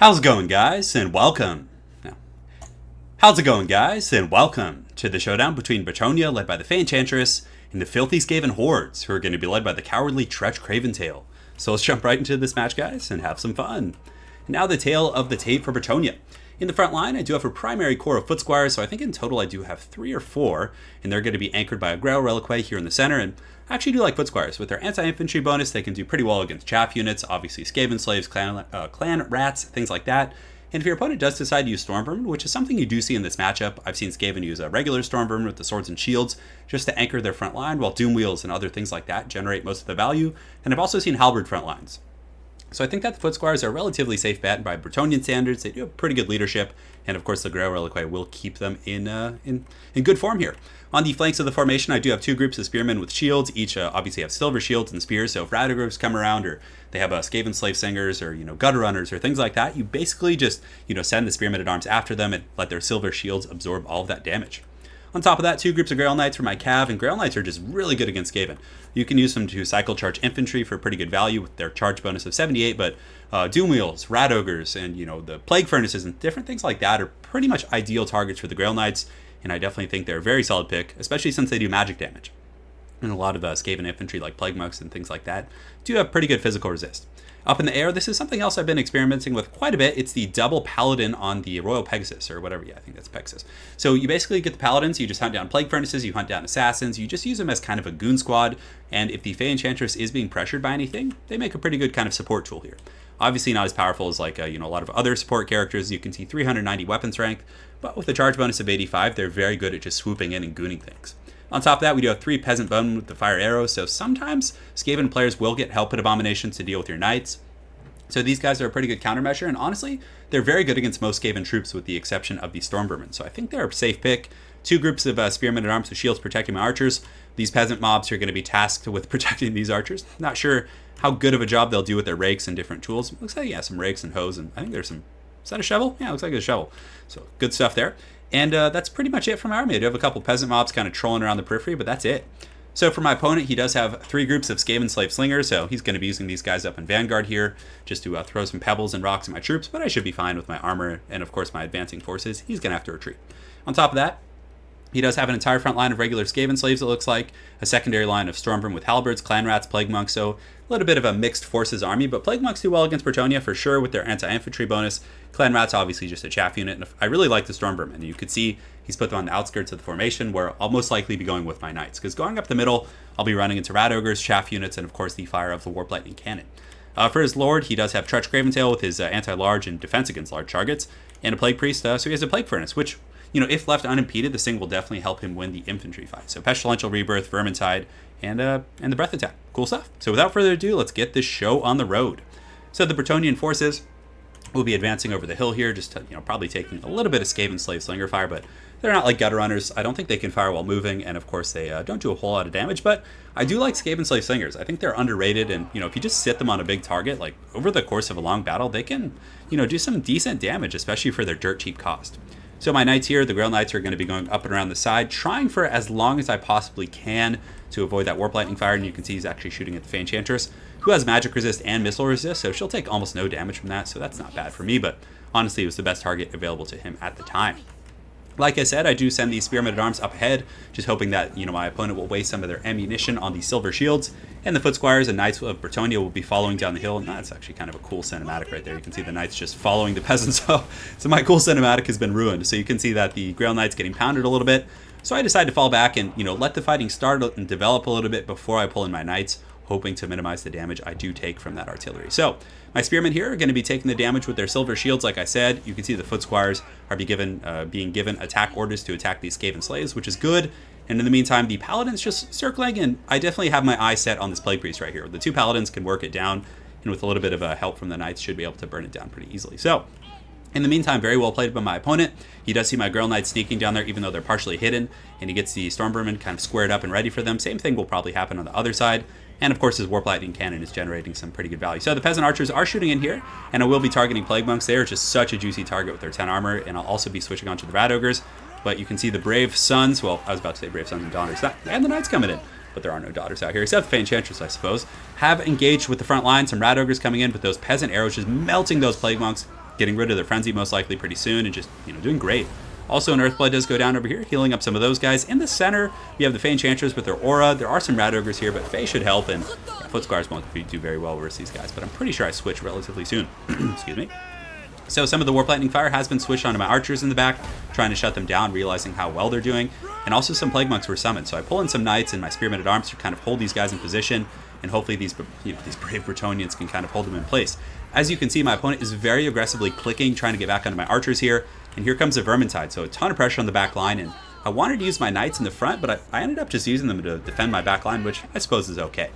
How's it going, guys, and welcome. No. How's it going, guys, and welcome to the showdown between Bretonnia, led by the Fey Enchantress, and the filthy Skaven hordes, who are going to be led by the cowardly Tretch Craventail. So let's jump right into this match, guys, and have some fun. And now the tale of the tape for Bretonnia. In the front line, I do have a primary core of foot squires, so I think in total I do have 3 or 4, and they're going to be anchored by a Grail Reliquary here in the center, and I actually do like foot squires. With their anti-infantry bonus, they can do pretty well against chaff units, obviously Skaven slaves, clan rats, things like that. And if your opponent does decide to use Storm Vermin, which is something you do see in this matchup, I've seen Skaven use a regular Storm Vermin with the swords and shields just to anchor their front line, while Doom Wheels and other things like that generate most of the value. And I've also seen Halberd front lines. So I think that the foot squires are a relatively safe bet by Bretonnian standards. They do have pretty good leadership, and of course the Grail Reliquary will keep them in good form here. On the flanks of the formation, I do have 2 groups of spearmen with shields. Each obviously have silver shields and spears, so if Radogers come around, or they have Skaven slave singers, or gutter runners, or things like that, you basically just send the spearmen at arms after them and let their silver shields absorb all of that damage. On top of that, 2 groups of Grail Knights for my cav, and Grail Knights are just really good against Skaven. You can use them to cycle charge infantry for pretty good value with their charge bonus of 78, but Doom Wheels, Rat Ogres, and the Plague Furnaces and different things like that are pretty much ideal targets for the Grail Knights, and I definitely think they're a very solid pick, especially since they do magic damage. And a lot of Skaven infantry like Plague Monks and things like that do have pretty good physical resist. Up in the air, this is something else I've been experimenting with quite a bit. It's the double Paladin on the Royal Pegasus, or whatever. Yeah, I think that's Pegasus. So you basically get the Paladins, you just hunt down Plague Furnaces, you hunt down Assassins, you just use them as kind of a goon squad, and if the Fey Enchantress is being pressured by anything, they make a pretty good kind of support tool here. Obviously not as powerful as like a lot of other support characters. You can see 390 weapon strength, but with a charge bonus of 85, they're very good at just swooping in and gooning things. On top of that, we do have 3 Peasant Bowmen with the Fire Arrows, so sometimes Skaven players will get Helped Abominations to deal with your Knights. So these guys are a pretty good countermeasure, and honestly, they're very good against most Skaven troops with the exception of the Storm Vermin. So I think they're a safe pick. 2 groups of Spearmen at Arms with shields protecting my archers. These peasant mobs are going to be tasked with protecting these archers. Not sure how good of a job they'll do with their rakes and different tools. Looks like, yeah, some rakes and hoes, and I think there's some... Is that a shovel? Yeah, it looks like a shovel. So good stuff there. And that's pretty much it from my army. I do have a couple peasant mobs kind of trolling around the periphery, but that's it. So for my opponent, he does have 3 groups of Skaven Slave Slingers, so he's going to be using these guys up in Vanguard here just to throw some pebbles and rocks at my troops, but I should be fine with my armor and, of course, my advancing forces. He's going to have to retreat. On top of that, he does have an entire front line of regular Skaven Slaves, it looks like, a secondary line of Stormvermin with Halberds, Clan Rats, Plague Monks, so a little bit of a mixed forces army, but Plague Monks do well against Bretonnia for sure with their anti-infantry bonus. Clan Rats obviously just a chaff unit, and I really like the Stormvermin. You could see he's put them on the outskirts of the formation, where I'll most likely be going with my Knights, because going up the middle, I'll be running into Rat Ogres, chaff units, and of course the fire of the Warp Lightning Cannon. For his Lord, he does have Tretch Craventail with his anti-large and defense against large targets, and a Plague Priest, so he has a Plague Furnace, which, if left unimpeded, this thing will definitely help him win the infantry fight. So Pestilential Rebirth, Vermintide, and the Breath Attack. Cool stuff. So without further ado, let's get this show on the road. So the Bretonnian forces will be advancing over the hill here, just to, probably taking a little bit of Skaven Slave Slinger fire, but they're not like gutter runners. I don't think they can fire while moving, and of course they don't do a whole lot of damage, but I do like Skaven Slave Slingers. I think they're underrated, and if you just sit them on a big target, like over the course of a long battle, they can do some decent damage, especially for their dirt cheap cost. So my Knights here, the Grail Knights, are going to be going up and around the side, trying for as long as I possibly can to avoid that Warp Lightning fire, and you can see he's actually shooting at the Fey Enchantress, who has magic resist and missile resist, so she'll take almost no damage from that, so that's not bad for me, but honestly it was the best target available to him at the time. Like I said, I do send these Spearmen at Arms up ahead, just hoping that my opponent will waste some of their ammunition on the silver shields, and the Foot Squires and Knights of Bretonnia will be following down the hill, and that's actually kind of a cool cinematic right there. You can see the Knights just following the peasants. So my cool cinematic has been ruined. So you can see that the Grail Knight's getting pounded a little bit. So I decided to fall back and let the fighting start and develop a little bit before I pull in my Knights, hoping to minimize the damage I do take from that artillery. So my Spearmen here are going to be taking the damage with their silver shields. Like I said, you can see the Foot Squires are being given attack orders to attack these Skaven Slaves, which is good. And in the meantime, the Paladins just circling, and I definitely have my eye set on this Plague Priest right here. The 2 Paladins can work it down, and with a little bit of help from the Knights, should be able to burn it down pretty easily. So in the meantime, very well played by my opponent. He does see my Grail Knights sneaking down there, even though they're partially hidden, and he gets the Storm Vermin kind of squared up and ready for them. Same thing will probably happen on the other side. And of course his Warp Lightning Cannon is generating some pretty good value. So the Peasant Archers are shooting in here, and I will be targeting Plague Monks. They are just such a juicy target with their 10 armor, and I'll also be switching on to the Rat Ogres. But you can see the Brave Sons, well, I was about to say Brave Sons and Daughters, and the Knights coming in. But there are no daughters out here, except Fey Enchantress, I suppose. Have engaged with the front line, some Rat Ogres coming in, but those Peasant Arrows just melting those Plague Monks. getting rid of their frenzy most likely pretty soon, and just, you know, doing great. Also, an Earthblood does go down over here, healing up some of those guys. In the center, we have the Fey Enchantress with their aura. There are some Rat Ogres here, but Fey should help, and yeah, Foot Squires won't do very well versus these guys, but I'm pretty sure I switch relatively soon. Excuse me. So some of the Warp Lightning Fire has been switched onto my archers in the back, trying to shut them down, realizing how well they're doing. And also some Plague Monks were summoned, so I pull in some Knights and my Spearmen at Arms to kind of hold these guys in position, and hopefully these, you know, these brave Bretonnians can kind of hold them in place. As you can see, my opponent is very aggressively clicking, trying to get back onto my archers here, and here comes the Vermintide, so a ton of pressure on the back line, and I wanted to use my Knights in the front, but I ended up just using them to defend my back line, which I suppose is okay.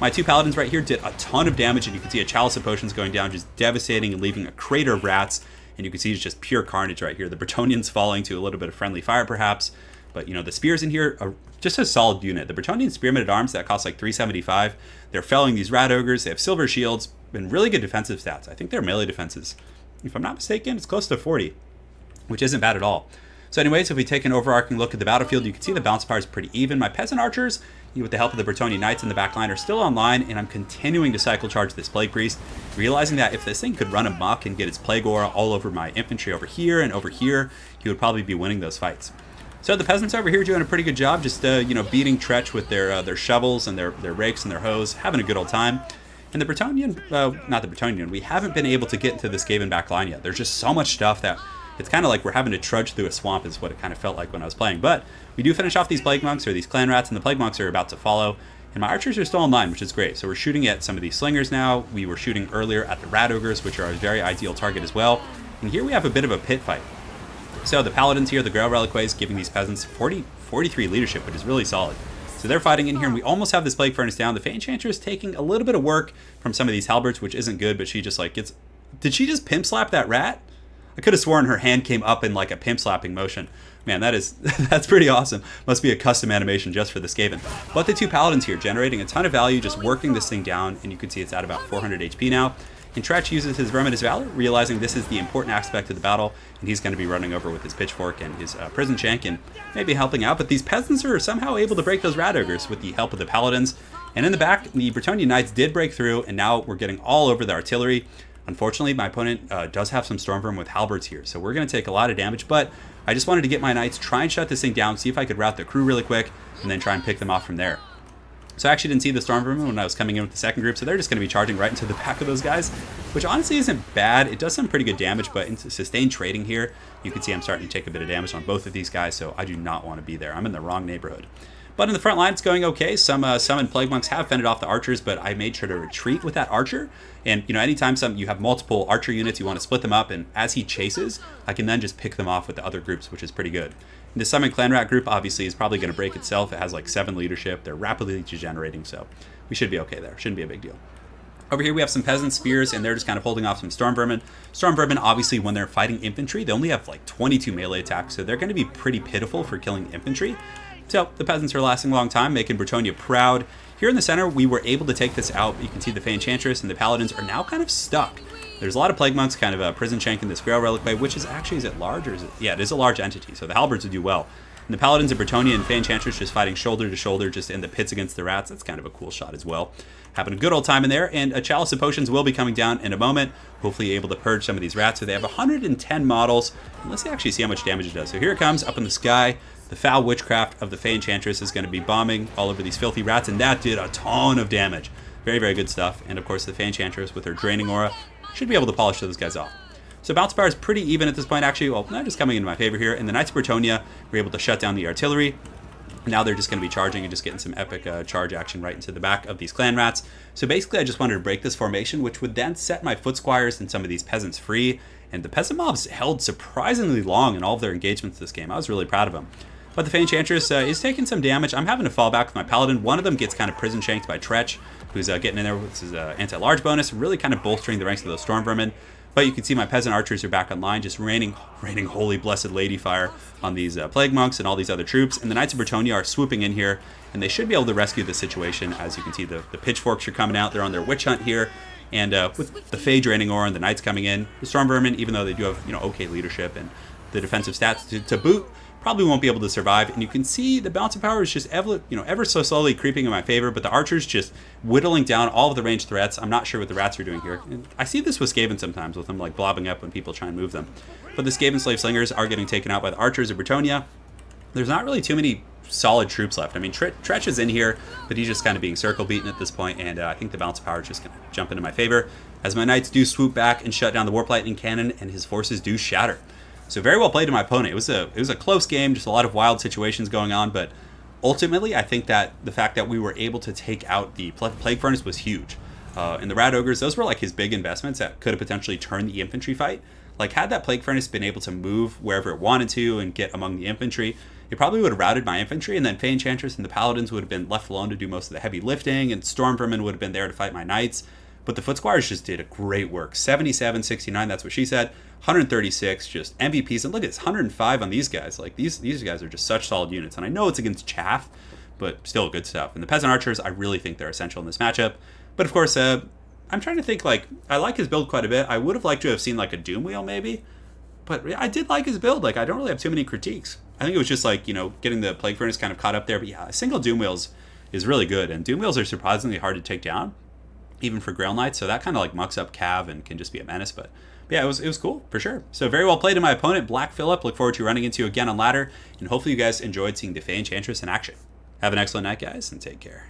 My two Paladins right here did a ton of damage, and you can see a Chalice of Potions going down, just devastating and leaving a crater of rats, and you can see it's just pure carnage right here. The Bretonnians falling to a little bit of friendly fire perhaps, but you know, the spears in here are just a solid unit. The Bretonnian Spearmen at Arms that cost like 375, they're felling these Rat Ogres, they have silver shields, and really good defensive stats. I think their melee defenses, if I'm not mistaken, it's close to 40, which isn't bad at all. So anyways, if we take an overarching look at the battlefield, you can see the bounce power is pretty even. My Peasant Archers, with the help of the Bretonnian Knights in the back line, are still online, and I'm continuing to cycle charge this Plague Priest, realizing that if this thing could run amok and get its Plague Aura all over my infantry over here and over here, he would probably be winning those fights. So the Peasants over here are doing a pretty good job, just you know, beating Tretch with their shovels and their rakes and their hoes, having a good old time. And the Bretonnian, not the Bretonnian, we haven't been able to get into the Skaven back line yet. There's just so much stuff that it's kind of like we're having to trudge through a swamp is what it kind of felt like when I was playing. But we do finish off these Plague Monks, or these Clan Rats, and the Plague Monks are about to follow. And my archers are still online, which is great. So we're shooting at some of these slingers now. We were shooting earlier at the Rat Ogres, which are a very ideal target as well. And here we have a bit of a pit fight. So the Paladins here, the Grail Reliquaries, giving these peasants 43 leadership, which is really solid. So they're fighting in here, and we almost have this Plague Furnace down. The Fey Enchantress taking a little bit of work from some of these Halberds, which isn't good, but she just like gets... Did she just pimp slap that rat? I could have sworn her hand came up in like a pimp slapping motion. Man, that is that's pretty awesome. Must be a custom animation just for the Skaven. But the two Paladins here generating a ton of value, just working this thing down, and you can see it's at about 400 HP now. And Tretch uses his Verminous Valor, realizing this is the important aspect of the battle, and he's going to be running over with his Pitchfork and his Prison Shank and maybe helping out. But these peasants are somehow able to break those Rat Ogres with the help of the Paladins. And in the back, the Bretonnian Knights did break through, and now we're getting all over the artillery. Unfortunately, my opponent does have some Stormvermin with Halberds here, so we're going to take a lot of damage, but I just wanted to get my Knights, try and shut this thing down, see if I could rout the crew really quick, and then try and pick them off from there. So I actually didn't see the Stormvermin when I was coming in with the second group, so they're just going to be charging right into the back of those guys, which honestly isn't bad. It does some pretty good damage, but in sustained trading here, you can see I'm starting to take a bit of damage on both of these guys, so I do not want to be there. I'm in the wrong neighborhood. But in the front line, it's going okay. Some summoned Plague Monks have fended off the archers, but I made sure to retreat with that archer. And, you know, anytime you have multiple archer units, you want to split them up, and as he chases, I can then just pick them off with the other groups, which is pretty good. And the Summoned Clan Rat group, obviously, is probably going to break itself. It has like 7 leadership. They're rapidly degenerating, so we should be okay there. Shouldn't be a big deal. Over here, we have some Peasant Spears, and they're just kind of holding off some Stormvermin. Stormvermin, obviously, when they're fighting infantry, they only have like 22 melee attacks, so they're going to be pretty pitiful for killing infantry. So the Peasants are lasting a long time, making Bretonnia proud. Here in the center, we were able to take this out. You can see the Fey Enchantress and the Paladins are now kind of stuck. There's a lot of Plague Monks kind of prison shanking this Grail Reliquary, which is actually, is it large or is it? Yeah, it is a large entity, so the Halberds would do well. And the Paladins of Bretonnia and Fey Enchantress just fighting shoulder to shoulder just in the pits against the rats. That's kind of a cool shot as well. Having a good old time in there, and a Chalice of Potions will be coming down in a moment, hopefully able to purge some of these rats. So they have 110 models, and let's actually see how much damage it does. So here it comes up in the sky. The foul witchcraft of the Fey Enchantress is going to be bombing all over these filthy rats, and that did a ton of damage. Very, very good stuff. And of course, the Fey Enchantress with her draining aura should be able to polish those guys off. So bounce power is pretty even at this point, actually. Well, not just coming into my favor here. And the Knights of Bretonnia were able to shut down the artillery. Now they're just going to be charging and just getting some epic charge action right into the back of these clan rats. So basically, I just wanted to break this formation, which would then set my foot squires and some of these peasants free. And the peasant mobs held surprisingly long in all of their engagements this game. I was really proud of them. But the Fey Enchantress is taking some damage. I'm having to fall back with my Paladin. One of them gets kind of prison shanked by Tretch, who's getting in there with his anti-large bonus, really kind of bolstering the ranks of those Stormvermin. But you can see my Peasant Archers are back online, just raining holy blessed lady fire on these Plague Monks and all these other troops. And the Knights of Bretonnia are swooping in here, and they should be able to rescue the situation. As you can see, the pitchforks are coming out. They're on their witch hunt here. And with the Fey draining aura and the Knights coming in, the Stormvermin, even though they do have okay leadership and the defensive stats to boot, probably won't be able to survive. And you can see the balance of power is just ever so slowly creeping in my favor, but the archers just whittling down all of the ranged threats. I'm not sure what the rats are doing here. And I see this with Skaven sometimes, with them like blobbing up when people try and move them. But the Skaven slave slingers are getting taken out by the archers of Bretonnia. There's not really too many solid troops left. I mean, Tretch is in here, but he's just kind of being circle beaten at this point, and I think the balance of power is just going to jump into my favor as my knights do swoop back and shut down the warp lightning cannon, and his forces do shatter. So very well played to my opponent. It was a close game, just a lot of wild situations going on, but ultimately I think that the fact that we were able to take out the plague furnace was huge. And the rat ogres, those were like his big investments that could have potentially turned the infantry fight. Like, had that plague furnace been able to move wherever it wanted to and get among the infantry, it probably would have routed my infantry, and then Fey Enchantress and the Paladins would have been left alone to do most of the heavy lifting, and Storm Vermin would have been there to fight my knights. But the Foot Squires just did a great work. 77, 69, that's what she said. 136, just MVPs. And look at this, 105 on these guys. Like, these guys are just such solid units. And I know it's against Chaff, but still good stuff. And the Peasant Archers, I really think they're essential in this matchup. But of course, I'm trying to think, like, I like his build quite a bit. I would have liked to have seen, like, a Doom Wheel, maybe. But I did like his build. Like, I don't really have too many critiques. I think it was just, like, getting the Plague Furnace kind of caught up there. But yeah, a single Doom Wheels is really good. And Doom Wheels are surprisingly hard to take down, even for Grail Knights. So that kind of, like, mucks up Cav and can just be a menace. But yeah, it was cool, for sure. So very well played to my opponent, Black Phillip. Look forward to running into you again on ladder. And hopefully you guys enjoyed seeing the Fey Enchantress in action. Have an excellent night, guys, and take care.